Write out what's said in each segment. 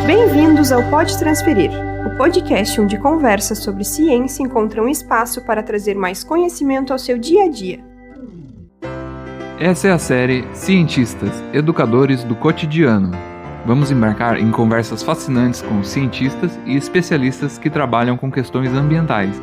Bem-vindos ao Pode Transferir, o podcast onde conversas sobre ciência encontram espaço para trazer mais conhecimento ao seu dia a dia. Essa é a série Cientistas, Educadores do Cotidiano. Vamos embarcar em conversas fascinantes com cientistas e especialistas que trabalham com questões ambientais.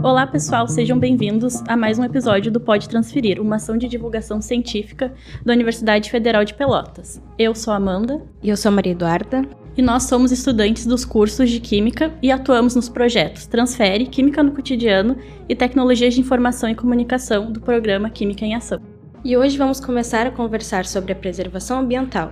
Olá pessoal, sejam bem-vindos a mais um episódio do Pode Transferir, uma ação de divulgação científica da Universidade Federal de Pelotas. Eu sou a Amanda. E eu sou a Maria Eduarda. E nós somos estudantes dos cursos de Química e atuamos nos projetos Transfere, Química no Cotidiano e Tecnologias de Informação e Comunicação do programa Química em Ação. E hoje vamos começar a conversar sobre a preservação ambiental.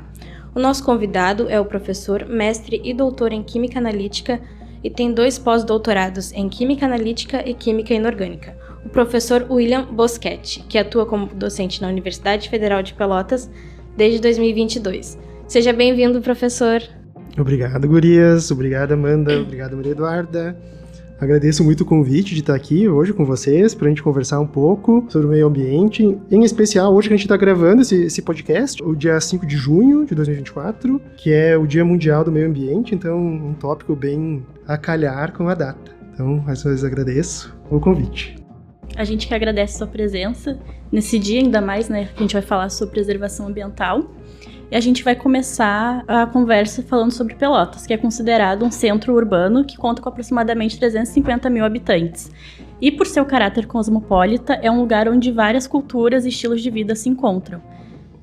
O nosso convidado é o professor, mestre e doutor em Química Analítica e tem 2 pós-doutorados em Química Analítica e Química Inorgânica. O professor William Boschetti, que atua como docente na Universidade Federal de Pelotas desde 2022. Seja bem-vindo, professor. Obrigado, gurias. Obrigado, Amanda. Obrigado, Maria Eduarda. Agradeço muito o convite de estar aqui hoje com vocês para a gente conversar um pouco sobre o meio ambiente. Em especial, hoje que a gente está gravando esse podcast, o dia 5 de junho de 2024, que é o Dia Mundial do Meio Ambiente, então um tópico bem a calhar com a data. Então, mais uma vez agradeço o convite. A gente que agradece a sua presença nesse dia, ainda mais, né, que a gente vai falar sobre preservação ambiental. E a gente vai começar a conversa falando sobre Pelotas, que é considerado um centro urbano que conta com aproximadamente 350 mil habitantes. E por seu caráter cosmopolita, é um lugar onde várias culturas e estilos de vida se encontram.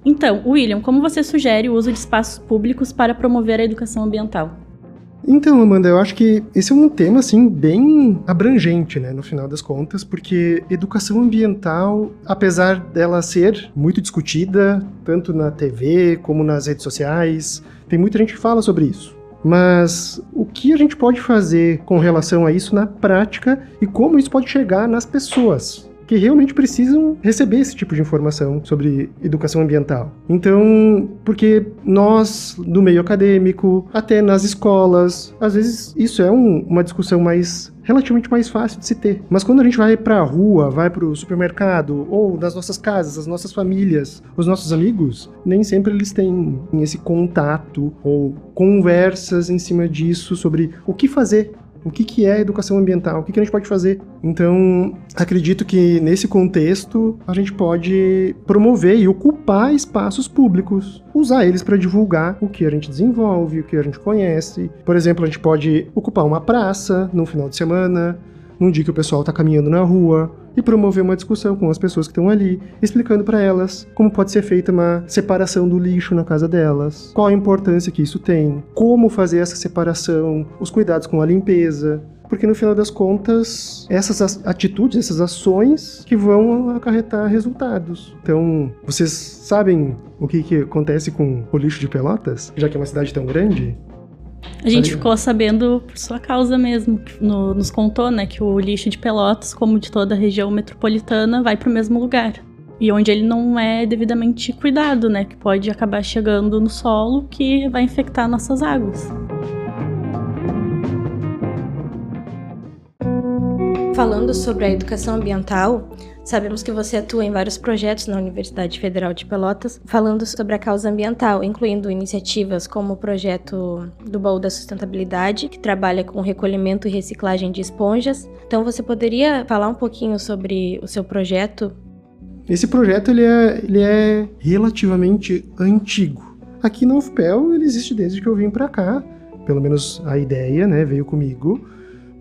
Então, William, como você sugere o uso de espaços públicos para promover a educação ambiental? Então, Amanda, eu acho que esse é um tema, assim, bem abrangente, né, no final das contas, porque educação ambiental, apesar dela ser muito discutida, tanto na TV como nas redes sociais, tem muita gente que fala sobre isso. Mas o que a gente pode fazer com relação a isso na prática e como isso pode chegar nas pessoas que realmente precisam receber esse tipo de informação sobre educação ambiental? Então, porque nós, do meio acadêmico, até nas escolas, às vezes isso é uma discussão relativamente mais fácil de se ter. Mas quando a gente vai para a rua, vai para o supermercado, ou nas nossas casas, as nossas famílias, os nossos amigos, nem sempre eles têm esse contato ou conversas em cima disso sobre o que fazer. O que é educação ambiental? O que a gente pode fazer? Então, acredito que nesse contexto a gente pode promover e ocupar espaços públicos, usar eles para divulgar o que a gente desenvolve, o que a gente conhece. Por exemplo, a gente pode ocupar uma praça no final de semana, num dia que o pessoal está caminhando na rua, e promover uma discussão com as pessoas que estão ali, explicando para elas como pode ser feita uma separação do lixo na casa delas, qual a importância que isso tem, como fazer essa separação, os cuidados com a limpeza, porque no final das contas, essas atitudes, essas ações que vão acarretar resultados. Então, vocês sabem o que acontece com o lixo de Pelotas, já que é uma cidade tão grande? A gente ficou sabendo por sua causa mesmo, nos contou, né, que o lixo de Pelotas, como de toda a região metropolitana, vai para o mesmo lugar. E onde ele não é devidamente cuidado, né, que pode acabar chegando no solo, que vai infectar nossas águas. Falando sobre a educação ambiental, sabemos que você atua em vários projetos na Universidade Federal de Pelotas, falando sobre a causa ambiental, incluindo iniciativas como o projeto do Baú da Sustentabilidade, que trabalha com recolhimento e reciclagem de esponjas. Então, você poderia falar um pouquinho sobre o seu projeto? Esse projeto ele é relativamente antigo. Aqui na UFPEL ele existe desde que eu vim para cá, pelo menos a ideia, né, veio comigo.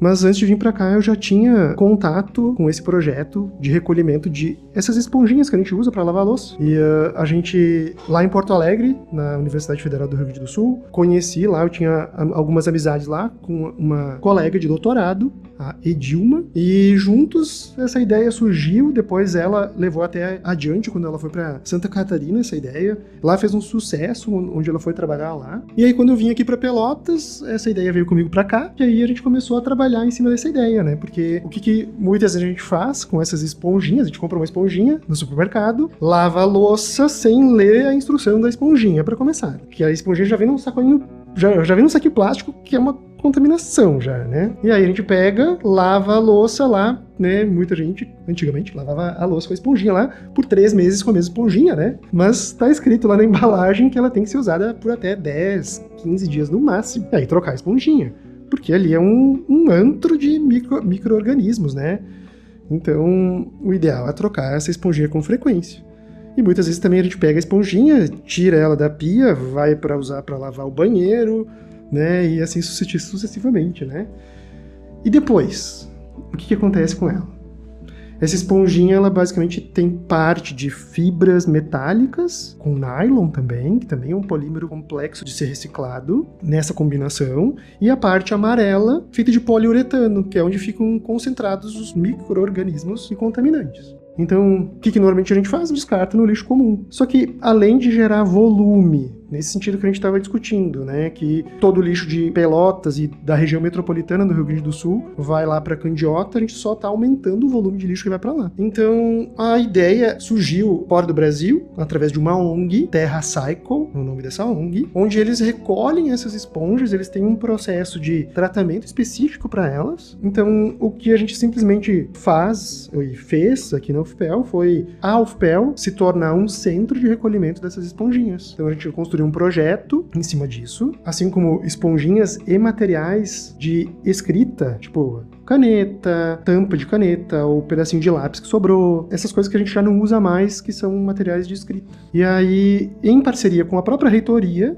Mas antes de vir para cá eu já tinha contato com esse projeto de recolhimento de essas esponjinhas que a gente usa para lavar a louça. E a gente, lá em Porto Alegre, na Universidade Federal do Rio Grande do Sul, conheci lá, eu tinha algumas amizades lá com uma colega de doutorado, a Edilma, e juntos essa ideia surgiu, depois ela levou até adiante quando ela foi para Santa Catarina, essa ideia. Lá fez um sucesso, onde ela foi trabalhar lá. E aí quando eu vim aqui para Pelotas, essa ideia veio comigo para cá, e aí a gente começou a trabalhar em cima dessa ideia, né? Porque o que muitas vezes a gente faz com essas esponjinhas, a gente compra uma esponjinha no supermercado, lava a louça sem ler a instrução da esponjinha para começar. Porque a esponjinha já vem num sacolinho, já vem num saquinho plástico, que é uma contaminação já, né? E aí a gente pega, lava a louça lá, né? Muita gente, antigamente, lavava a louça com a esponjinha lá por 3 meses com a mesma esponjinha, né? Mas tá escrito lá na embalagem que ela tem que ser usada por até 10, 15 dias no máximo. E aí trocar a esponjinha, porque ali é um antro de micro-organismos, né? Então, o ideal é trocar essa esponjinha com frequência. E muitas vezes também a gente pega a esponjinha, tira ela da pia, vai para usar para lavar o banheiro, né? E assim sucessivamente, né? E depois, o que acontece com ela? Essa esponjinha, ela basicamente tem parte de fibras metálicas, com nylon também, que também é um polímero complexo de ser reciclado nessa combinação, e a parte amarela, feita de poliuretano, que é onde ficam concentrados os micro-organismos e contaminantes. Então, o que normalmente a gente faz? Descarta no lixo comum. Só que, além de gerar volume, nesse sentido que a gente estava discutindo, né, que todo o lixo de Pelotas e da região metropolitana do Rio Grande do Sul vai lá para Candiota, a gente só está aumentando o volume de lixo que vai para lá. Então, a ideia surgiu fora do Brasil, através de uma ONG, Terra Cycle, é o nome dessa ONG, onde eles recolhem essas esponjas, eles têm um processo de tratamento específico para elas. Então, o que a gente simplesmente faz e fez aqui na UFPEL foi a UFPEL se tornar um centro de recolhimento dessas esponjinhas. Então, a gente construiu um projeto em cima disso, assim como esponjinhas e materiais de escrita, tipo caneta, tampa de caneta ou pedacinho de lápis que sobrou, essas coisas que a gente já não usa mais, que são materiais de escrita. E aí, em parceria com a própria reitoria,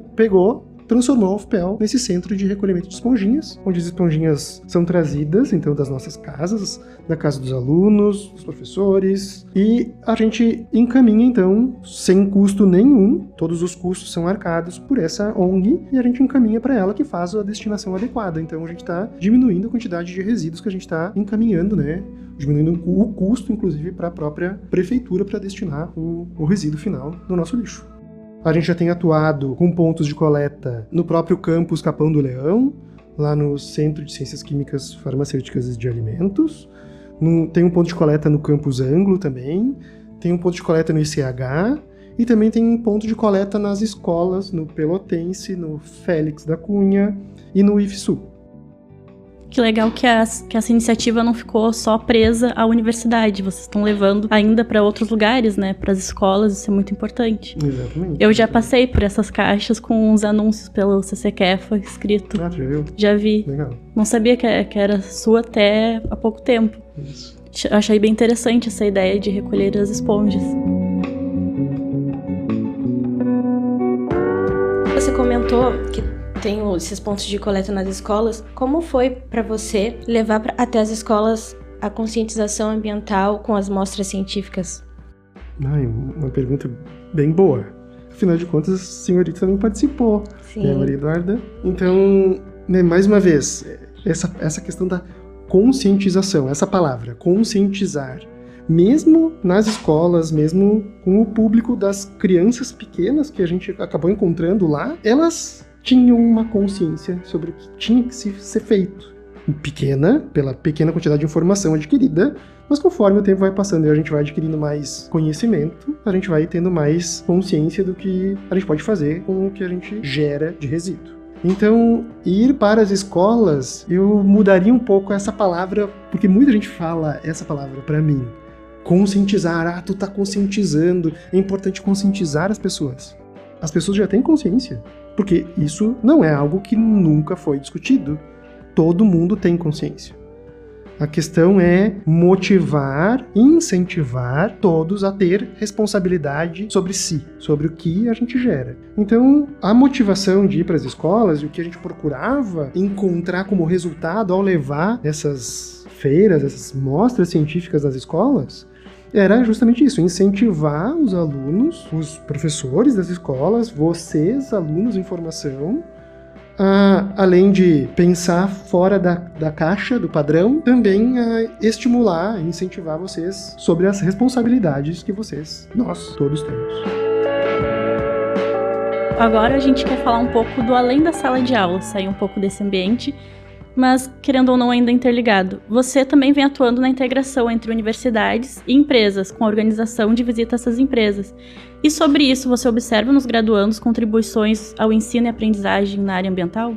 transformou a UFPEL nesse centro de recolhimento de esponjinhas, onde as esponjinhas são trazidas, então, das nossas casas, da casa dos alunos, dos professores, e a gente encaminha, então, sem custo nenhum, todos os custos são arcados por essa ONG, e a gente encaminha para ela que faz a destinação adequada. Então, a gente está diminuindo a quantidade de resíduos que a gente está encaminhando, né? Diminuindo o custo, inclusive, para a própria prefeitura para destinar o resíduo final no nosso lixo. A gente já tem atuado com pontos de coleta no próprio campus Capão do Leão, lá no Centro de Ciências Químicas, Farmacêuticas e de Alimentos. Tem um ponto de coleta no campus Anglo também. Tem um ponto de coleta no ICH. E também tem um ponto de coleta nas escolas, no Pelotense, no Félix da Cunha e no IFSU. Que legal que essa iniciativa não ficou só presa à universidade. Vocês estão levando ainda para outros lugares, né? Para as escolas, isso é muito importante. Exatamente. Eu já passei por essas caixas com uns anúncios pelo CCQEFA escrito. Ah, já viu? Já vi. Legal. Não sabia que era sua até há pouco tempo. Isso. Achei bem interessante essa ideia de recolher as esponjas. Você comentou que tem esses pontos de coleta nas escolas. Como foi para você levar até as escolas a conscientização ambiental com as mostras científicas? Uma pergunta bem boa. Afinal de contas, a senhorita também participou, né, Maria Eduarda? Então, né, mais uma vez, essa questão da conscientização, essa palavra, conscientizar, mesmo nas escolas, mesmo com o público das crianças pequenas que a gente acabou encontrando lá, elas tinham uma consciência sobre o que tinha que ser feito. Pequena, pela pequena quantidade de informação adquirida, mas conforme o tempo vai passando e a gente vai adquirindo mais conhecimento, a gente vai tendo mais consciência do que a gente pode fazer com o que a gente gera de resíduo. Então, ir para as escolas, eu mudaria um pouco essa palavra, porque muita gente fala essa palavra para mim. Conscientizar, tu tá conscientizando, é importante conscientizar as pessoas. As pessoas já têm consciência, porque isso não é algo que nunca foi discutido. Todo mundo tem consciência. A questão é motivar, incentivar todos a ter responsabilidade sobre si, sobre o que a gente gera. Então, a motivação de ir para as escolas e o que a gente procurava encontrar como resultado ao levar essas feiras, essas mostras científicas nas escolas, era justamente isso, incentivar os alunos, os professores das escolas, vocês, alunos em formação, além de pensar fora da caixa, do padrão, também estimular, incentivar vocês sobre as responsabilidades que nós todos temos. Agora a gente quer falar um pouco do além da sala de aula, sair um pouco desse ambiente, mas, querendo ou não, ainda interligado. Você também vem atuando na integração entre universidades e empresas, com a organização de visita a essas empresas. E sobre isso, você observa nos graduandos contribuições ao ensino e aprendizagem na área ambiental?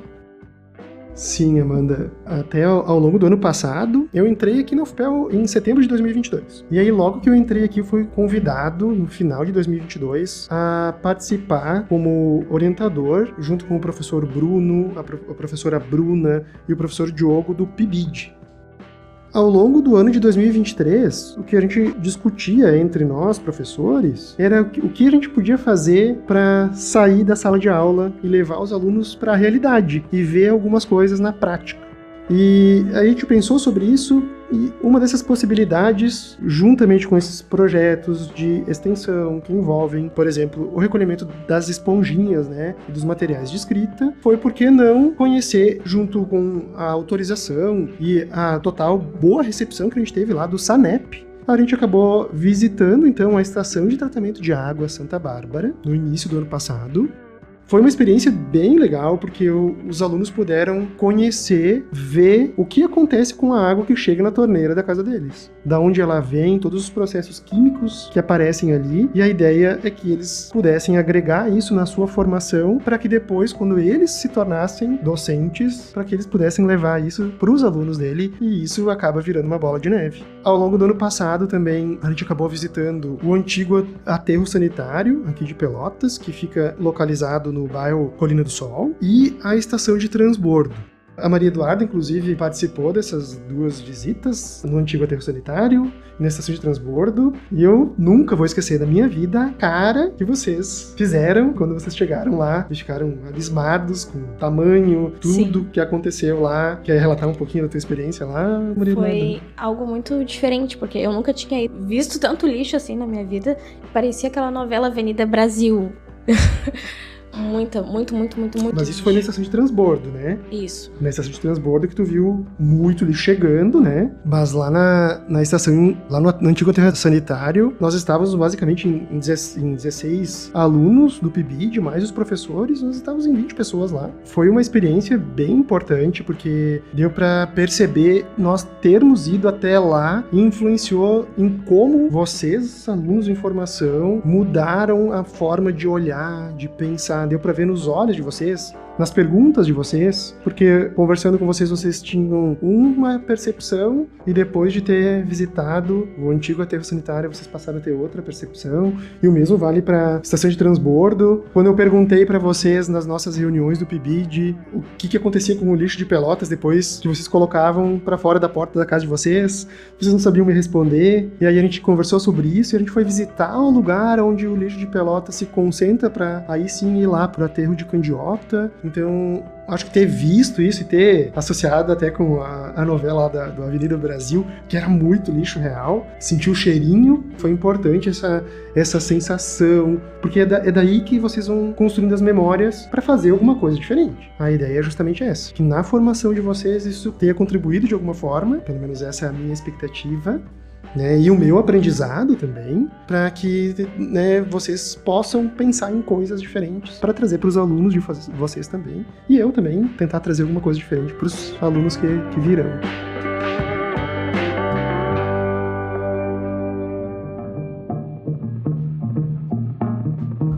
Sim, Amanda. Até ao longo do ano passado, eu entrei aqui na UFPEL em setembro de 2022. E aí, logo que eu entrei aqui, eu fui convidado, no final de 2022, a participar como orientador, junto com o professor Bruno, a professora Bruna e o professor Diogo, do PIBID. Ao longo do ano de 2023, o que a gente discutia entre nós, professores, era o que a gente podia fazer para sair da sala de aula e levar os alunos para a realidade e ver algumas coisas na prática. E aí a gente pensou sobre isso e uma dessas possibilidades, juntamente com esses projetos de extensão que envolvem, por exemplo, o recolhimento das esponjinhas, né, e dos materiais de escrita, foi por que não conhecer, junto com a autorização e a total boa recepção que a gente teve lá do SANEP, a gente acabou visitando, então, a Estação de Tratamento de Água Santa Bárbara, no início do ano passado. Foi uma experiência bem legal, porque os alunos puderam conhecer, ver o que acontece com a água que chega na torneira da casa deles. Da onde ela vem, todos os processos químicos que aparecem ali, e a ideia é que eles pudessem agregar isso na sua formação, para que depois, quando eles se tornassem docentes, para que eles pudessem levar isso para os alunos dele, e isso acaba virando uma bola de neve. Ao longo do ano passado também, a gente acabou visitando o antigo aterro sanitário, aqui de Pelotas, que fica localizado no bairro Colina do Sol, e a estação de transbordo. A Maria Eduarda, inclusive, participou dessas duas visitas no antigo aterro sanitário e na estação de transbordo, e eu nunca vou esquecer da minha vida a cara que vocês fizeram quando vocês chegaram lá e ficaram abismados com o tamanho, tudo Sim. que aconteceu lá. Quer relatar um pouquinho da tua experiência lá, Maria Eduarda? Foi algo muito diferente, porque eu nunca tinha visto tanto lixo assim na minha vida. Parecia aquela novela Avenida Brasil. Muito. Mas isso foi na estação de transbordo, né? Isso. Na estação de transbordo que tu viu muito lixo chegando, né? Mas lá na estação, lá no antigo aterro sanitário, nós estávamos basicamente em 16 alunos do PIBID, mais os professores, nós estávamos em 20 pessoas lá. Foi uma experiência bem importante, porque deu para perceber nós termos ido até lá e influenciou em como vocês, alunos de informação, mudaram a forma de olhar, de pensar. Deu pra ver nos olhos de vocês, nas perguntas de vocês, porque conversando com vocês, vocês tinham uma percepção e depois de ter visitado o antigo aterro sanitário, vocês passaram a ter outra percepção, e o mesmo vale para estação de transbordo. Quando eu perguntei para vocês nas nossas reuniões do PIBID o que acontecia com o lixo de Pelotas depois que vocês colocavam para fora da porta da casa de vocês não sabiam me responder, e aí a gente conversou sobre isso e a gente foi visitar o lugar onde o lixo de Pelotas se concentra para aí sim ir lá pro aterro de Candiota. Então, acho que ter visto isso e ter associado até com a novela lá do Avenida Brasil, que era muito lixo real, sentir o cheirinho, foi importante essa sensação, porque é daí que vocês vão construindo as memórias para fazer alguma coisa diferente. A ideia é justamente essa, que na formação de vocês isso tenha contribuído de alguma forma, pelo menos essa é a minha expectativa, né, e o meu aprendizado também, para que, né, vocês possam pensar em coisas diferentes para trazer para os alunos de vocês também, e eu também tentar trazer alguma coisa diferente para os alunos que virão.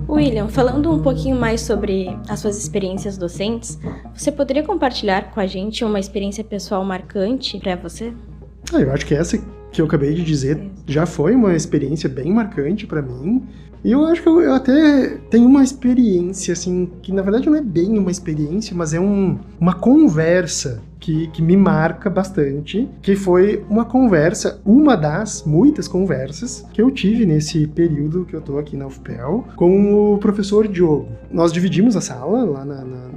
William, falando um pouquinho mais sobre as suas experiências docentes, você poderia compartilhar com a gente uma experiência pessoal marcante para você? Eu acho que essa que eu acabei de dizer já foi uma experiência bem marcante para mim. E eu acho que eu até tenho uma experiência, assim, que na verdade não é bem uma experiência, mas é uma conversa que me marca bastante, que foi uma das muitas conversas que eu tive nesse período que eu tô aqui na UFPEL com o professor Diogo. Nós dividimos a sala lá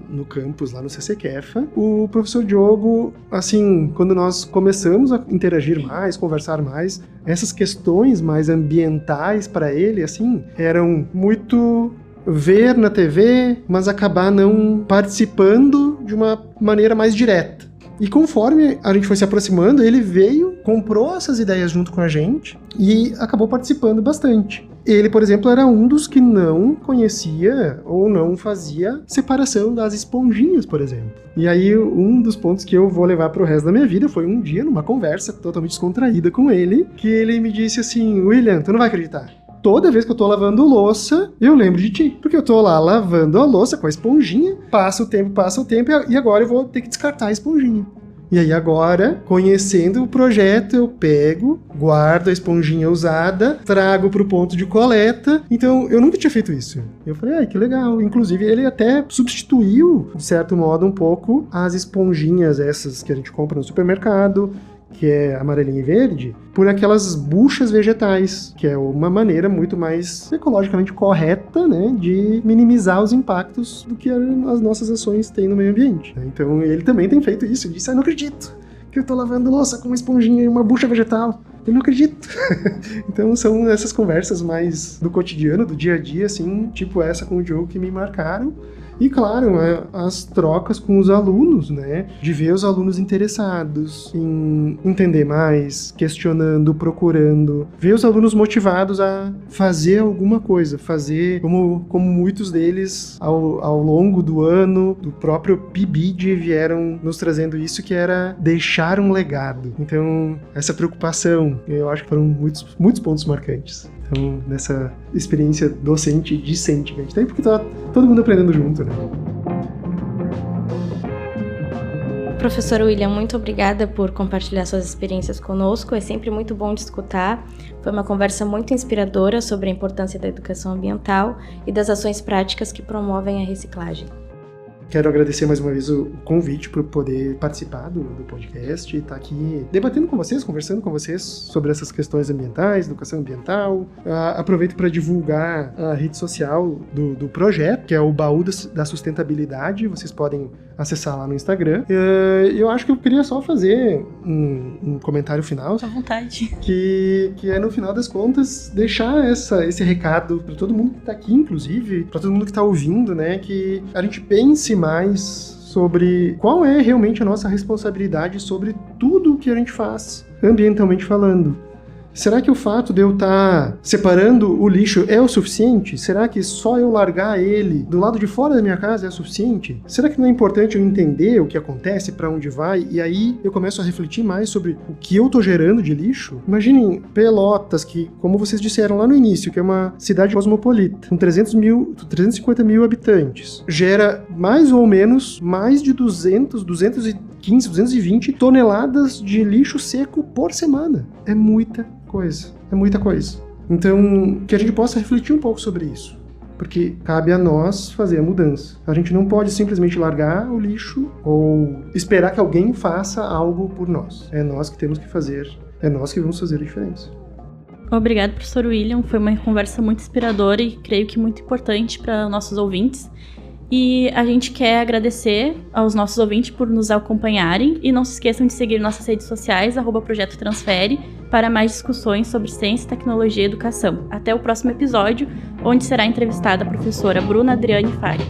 no campus, lá no CCQEFA. O professor Diogo, assim, quando nós começamos a interagir mais, conversar mais, essas questões mais ambientais para ele, assim, eram muito ver na TV, mas acabar não participando de uma maneira mais direta. E conforme a gente foi se aproximando, ele veio, comprou essas ideias junto com a gente e acabou participando bastante. Ele, por exemplo, era um dos que não conhecia ou não fazia separação das esponjinhas, por exemplo. E aí, um dos pontos que eu vou levar pro resto da minha vida foi um dia, numa conversa totalmente descontraída com ele, que ele me disse assim: William, tu não vai acreditar. toda vez que eu tô lavando louça, eu lembro de ti. Porque eu tô lá lavando a louça com a esponjinha, passa o tempo, e agora eu vou ter que descartar a esponjinha. E aí agora, conhecendo o projeto, eu pego, guardo a esponjinha usada, trago pro ponto de coleta. Então, eu nunca tinha feito isso. Eu falei, que legal. Inclusive, ele até substituiu, de certo modo, um pouco as esponjinhas essas que a gente compra no supermercado, que é amarelinha e verde, por aquelas buchas vegetais, que é uma maneira muito mais ecologicamente correta, né, de minimizar os impactos do que as nossas ações têm no meio ambiente. Então ele também tem feito isso. Ele disse, não acredito que eu tô lavando louça com uma esponjinha e uma bucha vegetal. Eu não acredito. Então são essas conversas mais do cotidiano, do dia a dia, assim, tipo essa com o Diogo, que me marcaram. E, claro, as trocas com os alunos, né? De ver os alunos interessados em entender mais, questionando, procurando. Ver os alunos motivados a fazer alguma coisa. Fazer, como muitos deles, ao longo do ano, do próprio PIBID, vieram nos trazendo isso, que era deixar um legado. Então, essa preocupação, eu acho que foram muitos pontos marcantes. Então, nessa experiência docente e discente que a gente tem, porque tá todo mundo aprendendo junto, né? Professor William, muito obrigada por compartilhar suas experiências conosco. É sempre muito bom de escutar. Foi uma conversa muito inspiradora sobre a importância da educação ambiental e das ações práticas que promovem a reciclagem. Quero agradecer mais uma vez o convite por poder participar do podcast e estar aqui debatendo com vocês, conversando com vocês sobre essas questões ambientais, educação ambiental. Aproveito para divulgar a rede social do projeto, que é o Baú da Sustentabilidade. Vocês podem acessar lá no Instagram. Eu acho que eu queria só fazer um comentário final. À vontade. Que é, no final das contas, deixar esse recado para todo mundo que está aqui, inclusive, para todo mundo que está ouvindo, né, que a gente pense mais sobre qual é realmente a nossa responsabilidade sobre tudo o que a gente faz, ambientalmente falando. Será que o fato de eu estar separando o lixo é o suficiente? Será que só eu largar ele do lado de fora da minha casa é o suficiente? Será que não é importante eu entender o que acontece, para onde vai, e aí eu começo a refletir mais sobre o que eu estou gerando de lixo? Imaginem Pelotas, que, como vocês disseram lá no início, que é uma cidade cosmopolita, com 350 mil habitantes, gera mais ou menos mais de 220 toneladas de lixo seco por semana. É muita coisa. Então, que a gente possa refletir um pouco sobre isso, porque cabe a nós fazer a mudança. A gente não pode simplesmente largar o lixo ou esperar que alguém faça algo por nós. É nós que temos que fazer, é nós que vamos fazer a diferença. Obrigado, professor William. Foi uma conversa muito inspiradora e creio que muito importante para nossos ouvintes. E a gente quer agradecer aos nossos ouvintes por nos acompanharem e não se esqueçam de seguir nossas redes sociais, @Projeto Transfere, para mais discussões sobre ciência, tecnologia e educação. Até o próximo episódio, onde será entrevistada a professora Bruna Adriane Fari.